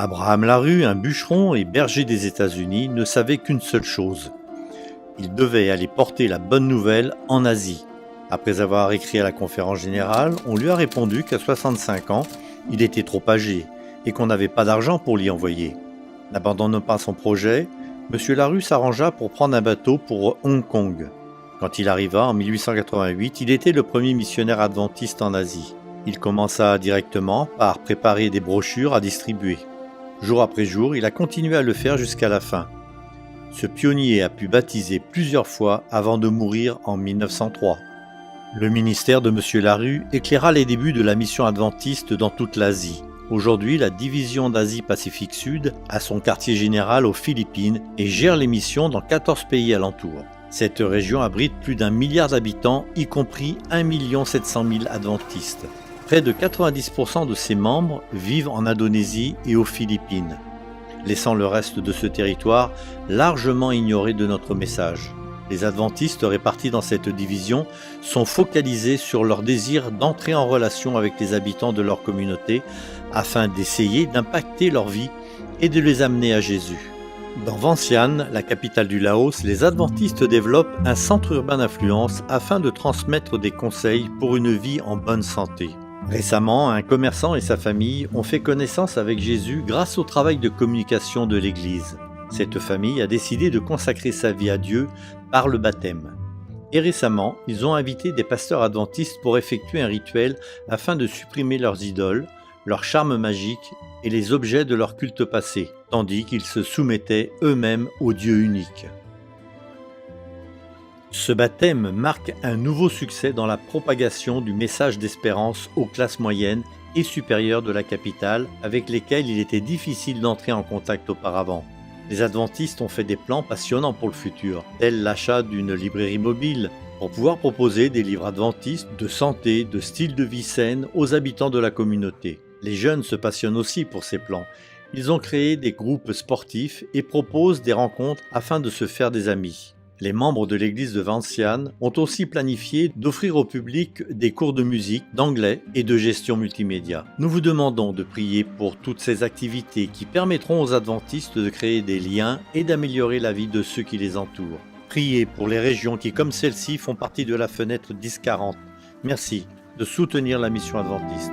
Abraham Larue, un bûcheron et berger des États-Unis, ne savait qu'une seule chose. Il devait aller porter la bonne nouvelle en Asie. Après avoir écrit à la conférence générale, on lui a répondu qu'à 65 ans, il était trop âgé et qu'on n'avait pas d'argent pour l'y envoyer. N'abandonnant pas son projet, M. Larue s'arrangea pour prendre un bateau pour Hong Kong. Quand il arriva en 1888, il était le premier missionnaire adventiste en Asie. Il commença directement par préparer des brochures à distribuer. Jour après jour, il a continué à le faire jusqu'à la fin. Ce pionnier a pu baptiser plusieurs fois avant de mourir en 1903. Le ministère de M. Larue éclaira les débuts de la mission adventiste dans toute l'Asie. Aujourd'hui, la division d'Asie-Pacifique Sud a son quartier général aux Philippines et gère les missions dans 14 pays alentours. Cette région abrite plus d'1 milliard d'habitants, y compris 1 700 000 adventistes. Près de 90% de ses membres vivent en Indonésie et aux Philippines, laissant le reste de ce territoire largement ignoré de notre message. Les adventistes répartis dans cette division sont focalisés sur leur désir d'entrer en relation avec les habitants de leur communauté afin d'essayer d'impacter leur vie et de les amener à Jésus. Dans Vientiane, la capitale du Laos, les adventistes développent un centre urbain d'influence afin de transmettre des conseils pour une vie en bonne santé. Récemment, un commerçant et sa famille ont fait connaissance avec Jésus grâce au travail de communication de l'Église. Cette famille a décidé de consacrer sa vie à Dieu par le baptême. Et récemment, ils ont invité des pasteurs adventistes pour effectuer un rituel afin de supprimer leurs idoles, leur charme magique et les objets de leur culte passé, tandis qu'ils se soumettaient eux-mêmes au Dieu unique. Ce baptême marque un nouveau succès dans la propagation du message d'espérance aux classes moyennes et supérieures de la capitale, avec lesquelles il était difficile d'entrer en contact auparavant. Les adventistes ont fait des plans passionnants pour le futur, tels l'achat d'une librairie mobile, pour pouvoir proposer des livres adventistes de santé, de style de vie saine aux habitants de la communauté. Les jeunes se passionnent aussi pour ces plans. Ils ont créé des groupes sportifs et proposent des rencontres afin de se faire des amis. Les membres de l'église de Vientiane ont aussi planifié d'offrir au public des cours de musique, d'anglais et de gestion multimédia. Nous vous demandons de prier pour toutes ces activités qui permettront aux adventistes de créer des liens et d'améliorer la vie de ceux qui les entourent. Priez pour les régions qui, comme celle-ci, font partie de la fenêtre 1040. Merci de soutenir la mission adventiste.